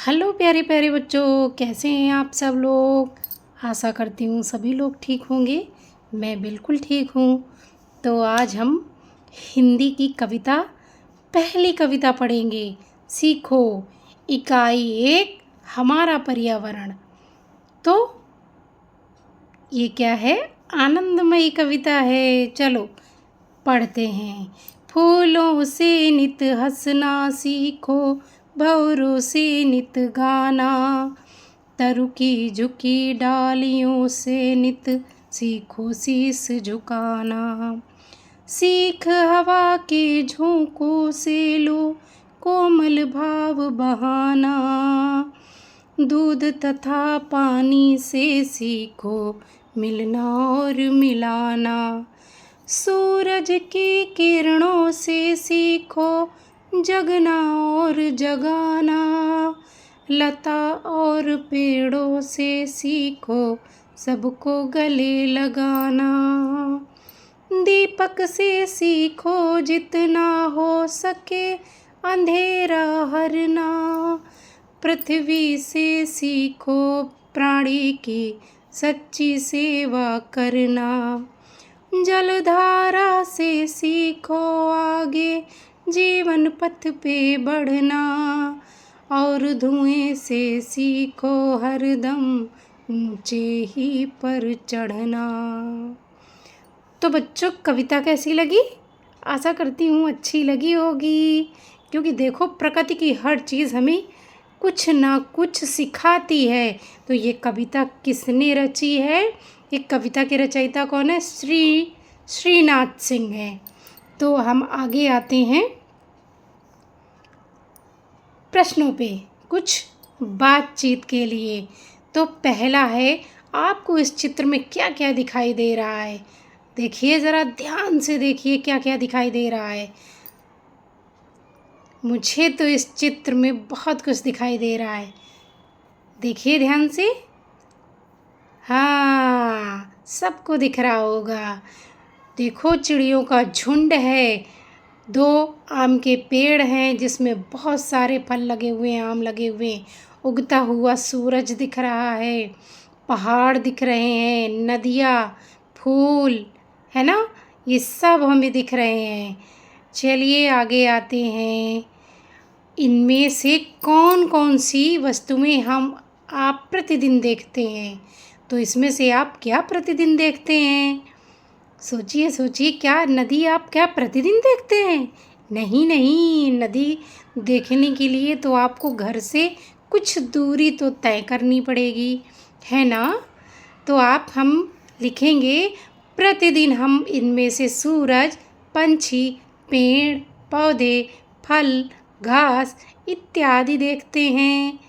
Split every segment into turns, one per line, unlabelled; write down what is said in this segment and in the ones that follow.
Hello प्यारे प्यारे बच्चों, कैसे हैं आप सब लोग। आशा करती हूँ सभी लोग ठीक होंगे। मैं बिल्कुल ठीक हूँ। तो आज हम हिंदी की कविता पहली कविता पढ़ेंगे। सीखो इकाई 1 हमारा पर्यावरण। तो ये क्या है? आनंदमयी कविता है। चलो पढ़ते हैं। फूलों से नित हंसना सीखो, भंवरों से नित गाना, तरु की झुकी डालियों से नित सीखो शीस झुकाना। सीख हवा के झोंकों से लो कोमल भाव बहाना, दूध तथा पानी से सीखो मिलना और मिलाना। सूरज की किरणों से सीखो जगना और जगाना, लता और पेड़ों से सीखो सबको गले लगाना। दीपक से सीखो जितना हो सके अंधेरा हरना, पृथ्वी से सीखो प्राणी की सच्ची सेवा करना। जलधारा से सीखो आगे जीवन पथ पे बढ़ना, और धुएं से सीखो हरदम ऊंचे ही पर चढ़ना। तो बच्चों, कविता कैसी लगी? आशा करती हूँ अच्छी लगी होगी, क्योंकि देखो प्रकृति की हर चीज़ हमें कुछ ना कुछ सिखाती है। तो ये कविता किसने रची है? ये कविता के रचयिता कौन है? श्रीनाथ सिंह है। तो हम आगे आते हैं प्रश्नों पे कुछ बातचीत के लिए। तो पहला है, आपको इस चित्र में क्या क्या दिखाई दे रहा है? देखिए, ज़रा ध्यान से देखिए क्या क्या दिखाई दे रहा है। मुझे तो इस चित्र में बहुत कुछ दिखाई दे रहा है। देखिए ध्यान से। हाँ, सबको दिख रहा होगा। देखो, चिड़ियों का झुंड है। 2 आम के पेड़ हैं जिसमें बहुत सारे फल लगे हुए हैं, आम लगे हुए हैं। उगता हुआ सूरज दिख रहा है, पहाड़ दिख रहे हैं, नदियाँ, फूल, है ना? ये सब हमें दिख रहे हैं। चलिए आगे आते हैं। इनमें से कौन कौन सी वस्तुएं आप प्रतिदिन देखते हैं? तो इसमें से आप क्या प्रतिदिन देखते हैं? सोचिए सोचिए, क्या नदी आप क्या प्रतिदिन देखते हैं? नहीं नहीं, नदी देखने के लिए तो आपको घर से कुछ दूरी तो तय करनी पड़ेगी, है ना? तो हम लिखेंगे, प्रतिदिन हम इनमें से सूरज, पंछी, पेड़ पौधे, फल, घास इत्यादि देखते हैं।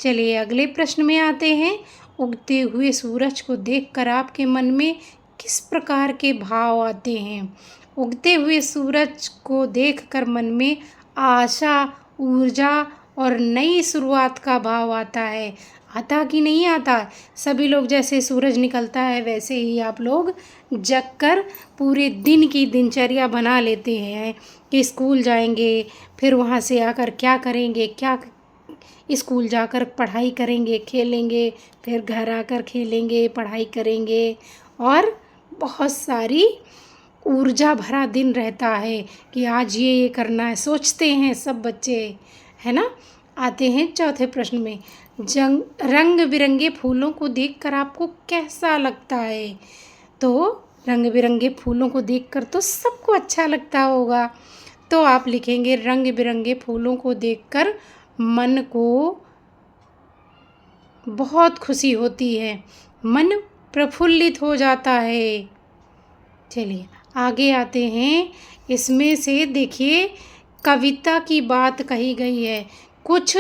चलिए अगले प्रश्न में आते हैं। उगते हुए सूरज को देखकर आपके मन में किस प्रकार के भाव आते हैं? उगते हुए सूरज को देखकर मन में आशा, ऊर्जा और नई शुरुआत का भाव आता है। आता कि नहीं आता? सभी लोग जैसे सूरज निकलता है वैसे ही आप लोग जगकर पूरे दिन की दिनचर्या बना लेते हैं कि स्कूल जाएंगे, फिर वहाँ से आकर क्या करेंगे, क्या स्कूल जाकर पढ़ाई करेंगे, खेलेंगे, फिर घर आकर खेलेंगे, पढ़ाई करेंगे, और बहुत सारी ऊर्जा भरा दिन रहता है कि आज ये करना है, सोचते हैं सब बच्चे, है ना? आते हैं चौथे प्रश्न में। रंग बिरंगे फूलों को देखकर आपको कैसा लगता है? तो रंग बिरंगे फूलों को देखकर तो सबको अच्छा लगता होगा। तो आप लिखेंगे, रंग बिरंगे फूलों को देखकर मन को बहुत खुशी होती है, मन प्रफुल्लित हो जाता है। चलिए आगे आते हैं। इसमें से देखिए, कविता की बात कही गई है, कुछ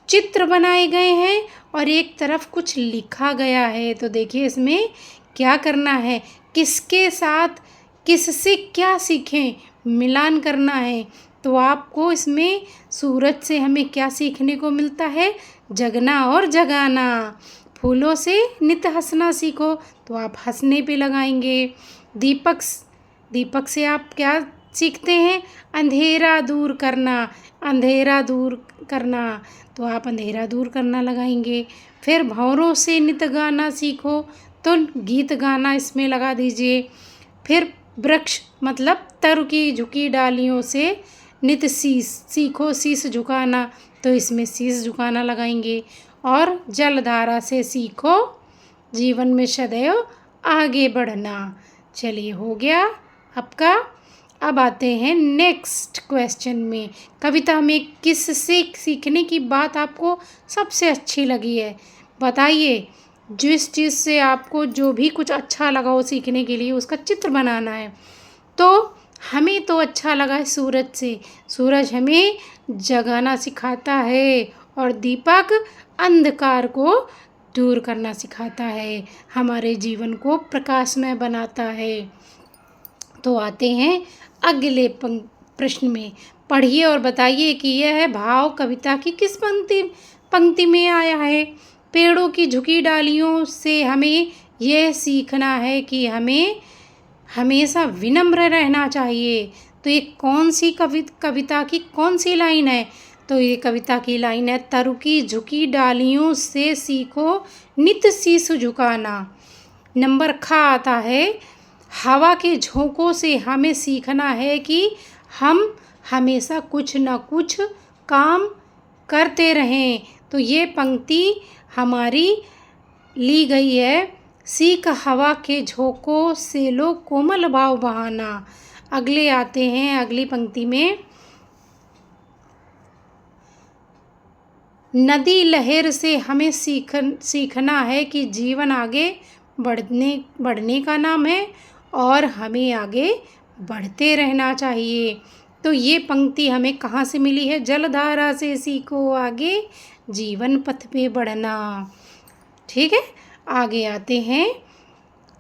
चित्र बनाए गए हैं और एक तरफ कुछ लिखा गया है। तो देखिए इसमें क्या करना है, किसके साथ किससे क्या सीखें, मिलान करना है। तो आपको इसमें सूरज से हमें क्या सीखने को मिलता है? जगना और जगाना। फूलों से नित हंसना सीखो, तो आप हंसने पे लगाएंगे। दीपक से आप क्या सीखते हैं? अंधेरा दूर करना, अंधेरा दूर करना, तो आप अंधेरा दूर करना लगाएंगे। फिर भंवरों से नित गाना सीखो, तो गीत गाना इसमें लगा दीजिए। फिर वृक्ष मतलब तरु की झुकी डालियों से नित सीखो शीश झुकाना, तो इसमें शीश झुकाना लगाएंगे। और जलधारा से सीखो जीवन में सदैव आगे बढ़ना। चलिए हो गया आपका। अब आते हैं नेक्स्ट क्वेश्चन में। कविता में किस से सीखने की बात आपको सबसे अच्छी लगी है बताइए। जिस चीज़ से आपको जो भी कुछ अच्छा लगा हो सीखने के लिए उसका चित्र बनाना है। तो हमें तो अच्छा लगा है सूरज से। सूरज हमें जगाना सिखाता है और दीपक अंधकार को दूर करना सिखाता है, हमारे जीवन को प्रकाशमय बनाता है। तो आते हैं अगले प्रश्न में। पढ़िए और बताइए कि यह भाव कविता की किस पंक्ति में आया है। पेड़ों की झुकी डालियों से हमें यह सीखना है कि हमें हमेशा विनम्र रहना चाहिए। तो ये कौन सी कविता की कौन सी लाइन है। तो ये कविता की लाइन है, तरु की झुकी डालियों से सीखो नित शीश झुकाना। नंबर ख आता है, हवा के झोंकों से हमें सीखना है कि हम हमेशा कुछ न कुछ काम करते रहें। तो ये पंक्ति हमारी ली गई है, सीख हवा के झोंकों से लो कोमल भाव बहाना। अगले आते हैं अगली पंक्ति में, नदी लहर से हमें सीखना है कि जीवन आगे बढ़ने का नाम है और हमें आगे बढ़ते रहना चाहिए। तो ये पंक्ति हमें कहाँ से मिली है, जलधारा से सीखो आगे जीवन पथ पे बढ़ना। ठीक है, आगे आते हैं।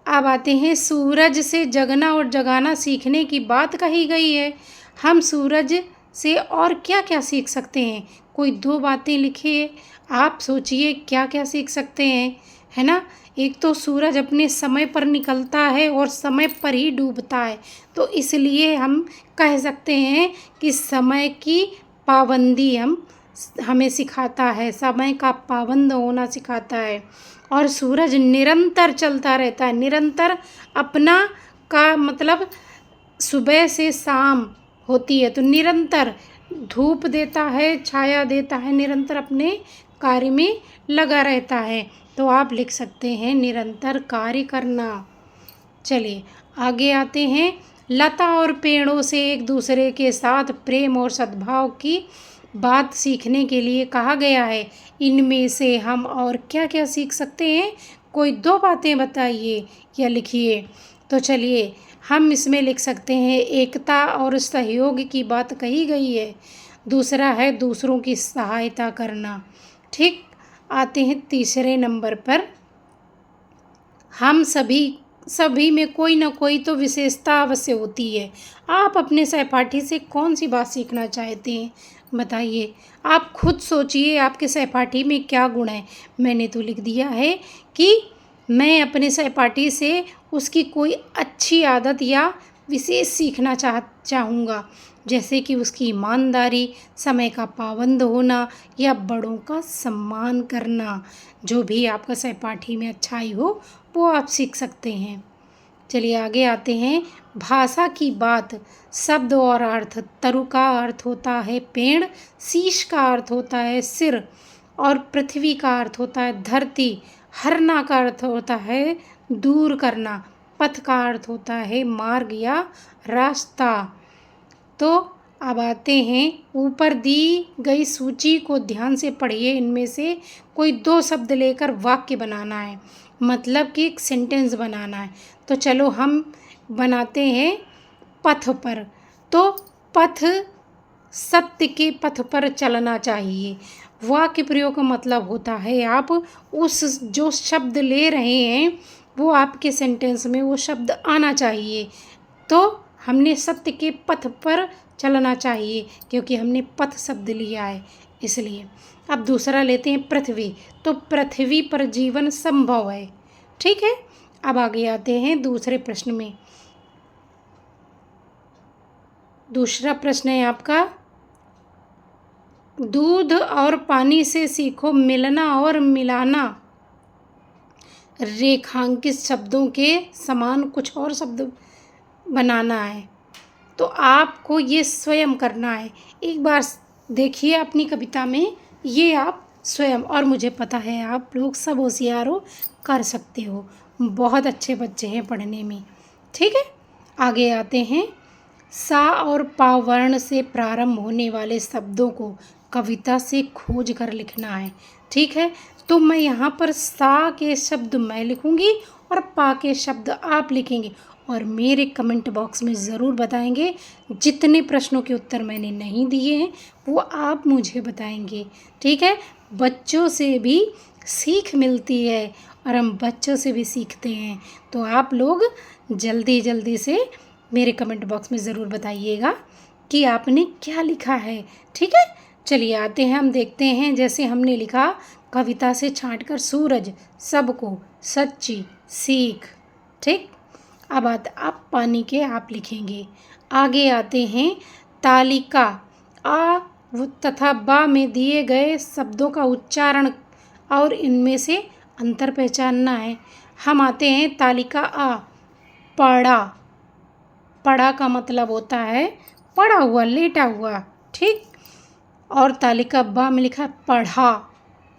अब आते हैं सूरज से जगना और जगाना सीखने की बात कही गई है। हम सूरज से और क्या क्या सीख सकते हैं, कोई दो बातें लिखिए। आप सोचिए क्या क्या सीख सकते हैं, है ना। एक तो सूरज अपने समय पर निकलता है और समय पर ही डूबता है, तो इसलिए हम कह सकते हैं कि समय की पाबंदी हमें सिखाता है, समय का पाबंद होना सिखाता है। और सूरज निरंतर चलता रहता है, निरंतर अपना का मतलब सुबह से शाम होती है तो निरंतर धूप देता है, छाया देता है, निरंतर अपने कार्य में लगा रहता है। तो आप लिख सकते हैं निरंतर कार्य करना। चलिए आगे आते हैं। लता और पेड़ों से एक दूसरे के साथ प्रेम और सद्भाव की बात सीखने के लिए कहा गया है। इनमें से हम और क्या क्या सीख सकते हैं, कोई दो बातें बताइए या लिखिए। तो चलिए हम इसमें लिख सकते हैं, एकता और सहयोग की बात कही गई है। दूसरा है दूसरों की सहायता करना। ठीक, आते हैं तीसरे नंबर पर, हम सभी में कोई ना कोई तो विशेषता अवश्य होती है। आप अपने सहपाठी से कौन सी बात सीखना चाहते हैं बताइए। आप खुद सोचिए आपके सहपाठी में क्या गुण है। मैंने तो लिख दिया है कि मैं अपने सहपाठी से उसकी कोई अच्छी आदत या विशेष सीखना चाहूँगा, जैसे कि उसकी ईमानदारी, समय का पाबंद होना या बड़ों का सम्मान करना। जो भी आपका सहपाठी में अच्छाई हो वो आप सीख सकते हैं। चलिए आगे आते हैं। भाषा की बात, शब्द और अर्थ। तरु का अर्थ होता है पेड़, शीश का अर्थ होता है सिर और पृथ्वी का अर्थ होता है धरती। हरना का अर्थ होता है दूर करना, पथ का अर्थ होता है मार्ग या रास्ता। तो अब आते हैं, ऊपर दी गई सूची को ध्यान से पढ़िए। इनमें से कोई दो शब्द लेकर वाक्य बनाना है, मतलब कि एक सेंटेंस बनाना है। तो चलो हम बनाते हैं पथ पर। तो पथ, सत्य के पथ पर चलना चाहिए। वाक्य प्रयोग का मतलब होता है आप उस जो शब्द ले रहे हैं वो आपके सेंटेंस में वो शब्द आना चाहिए। तो हमने सत्य के पथ पर चलना चाहिए क्योंकि हमने पथ शब्द लिया है इसलिए। अब दूसरा लेते हैं पृथ्वी। तो पृथ्वी पर जीवन संभव है। ठीक है, अब आगे आते हैं दूसरे प्रश्न में। दूसरा प्रश्न है आपका, दूध और पानी से सीखो मिलना और मिलाना। रेखांकित शब्दों के समान कुछ और शब्द बनाना है, तो आपको ये स्वयं करना है। एक बार देखिए अपनी कविता में, ये आप स्वयं, और मुझे पता है आप लोग सब होशियार हो, कर सकते हो, बहुत अच्छे बच्चे हैं पढ़ने में। ठीक है, आगे आते हैं। सा और पा वर्ण से प्रारंभ होने वाले शब्दों को कविता से खोज कर लिखना है। ठीक है, तो मैं यहाँ पर सा के शब्द मैं लिखूँगी और पा के शब्द आप लिखेंगे, और मेरे कमेंट बॉक्स में ज़रूर बताएंगे। जितने प्रश्नों के उत्तर मैंने नहीं दिए हैं वो आप मुझे बताएंगे। ठीक है, बच्चों से भी सीख मिलती है और हम बच्चों से भी सीखते हैं, तो आप लोग जल्दी जल्दी से मेरे कमेंट बॉक्स में ज़रूर बताइएगा कि आपने क्या लिखा है। ठीक है, चलिए आते हैं, हम देखते हैं। जैसे हमने लिखा, कविता से छांटकर सूरज सबको सच्ची सीख। ठीक, अब आप पानी के आप लिखेंगे। आगे आते हैं, तालिका आ तथा बा में दिए गए शब्दों का उच्चारण और इनमें से अंतर पहचानना है। हम आते हैं तालिका आ, पड़ा। पड़ा का मतलब होता है पड़ा हुआ, लेटा हुआ। ठीक, और तालिका बा में लिखा पढ़ा।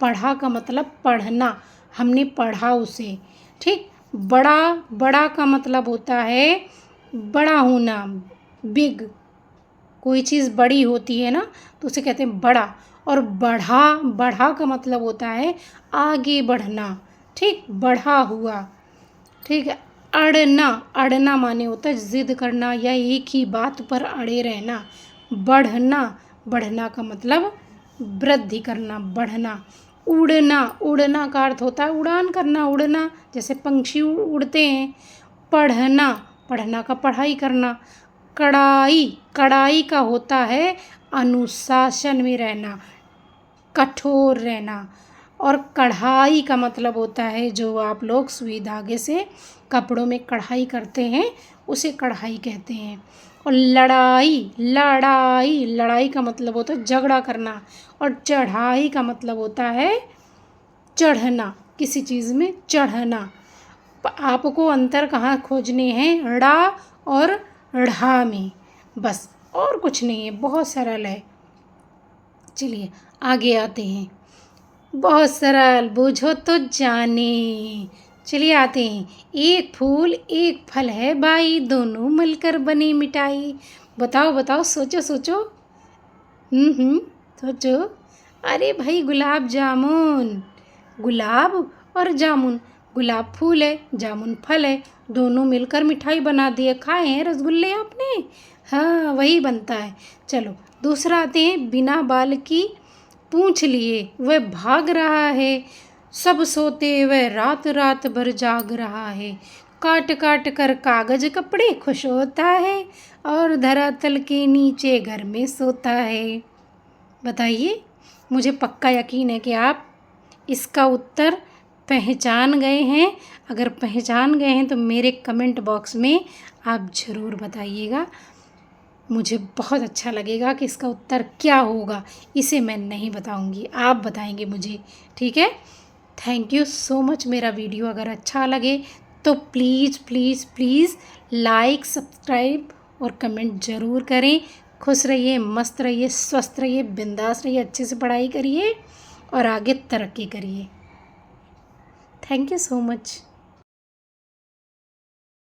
पढ़ा का मतलब पढ़ना, हमने पढ़ा उसे। ठीक, बड़ा, बड़ा का मतलब होता है बड़ा होना, बिग। कोई चीज़ बड़ी होती है ना, तो उसे कहते हैं बड़ा। और बढ़ा, बढ़ा का मतलब होता है आगे बढ़ना। ठीक, बढ़ा हुआ। ठीक है, अड़ना, अड़ना माने होता है ज़िद करना या एक ही बात पर अड़े रहना। बढ़ना, बढ़ना का मतलब वृद्धि करना, बढ़ना। उड़ना, उड़ना का अर्थ होता है उड़ान करना, उड़ना, जैसे पंछी उड़ते हैं। पढ़ना, पढ़ना का पढ़ाई करना। कड़ाई, कड़ाई का होता है अनुशासन में रहना, कठोर रहना। और कढ़ाई का मतलब होता है जो आप लोग सुई धागे से कपड़ों में कढ़ाई करते हैं, उसे कढ़ाई कहते हैं। और लड़ाई, लड़ाई, लड़ाई का मतलब होता है झगड़ा करना। और चढ़ाई का मतलब होता है चढ़ना, किसी चीज़ में चढ़ना। आपको अंतर कहाँ खोजने हैं, ड़ा और ढ़ा में, बस, और कुछ नहीं है, बहुत सरल है। चलिए आगे आते हैं। बहुत सरल, बूझो तो जाने। चलिए आते हैं। एक फूल एक फल है भाई, दोनों मिलकर बनी मिठाई। बताओ बताओ, सोचो सोचो। सोचो। अरे भाई, गुलाब जामुन। गुलाब और जामुन, गुलाब फूल है, जामुन फल है, दोनों मिलकर मिठाई बना दिए। खाए हैं रसगुल्ले आपने? हाँ, वही बनता है। चलो दूसरा आते हैं। बिना बाल की पूँछ लिए वह भाग रहा है, सब सोते वह रात रात भर जाग रहा है। काट काट कर कागज कपड़े खुश होता है, और धरातल के नीचे घर में सोता है। बताइए, मुझे पक्का यकीन है कि आप इसका उत्तर पहचान गए हैं। अगर पहचान गए हैं तो मेरे कमेंट बॉक्स में आप ज़रूर बताइएगा। मुझे बहुत अच्छा लगेगा कि इसका उत्तर क्या होगा। इसे मैं नहीं बताऊंगी, आप बताएंगे मुझे। ठीक है, थैंक यू सो मच। मेरा वीडियो अगर अच्छा लगे तो please please please like, subscribe और कमेंट ज़रूर करें। खुश रहिए, मस्त रहिए, स्वस्थ रहिए, बिंदास रहिए, अच्छे से पढ़ाई करिए और आगे तरक्की करिए। Thank you so much.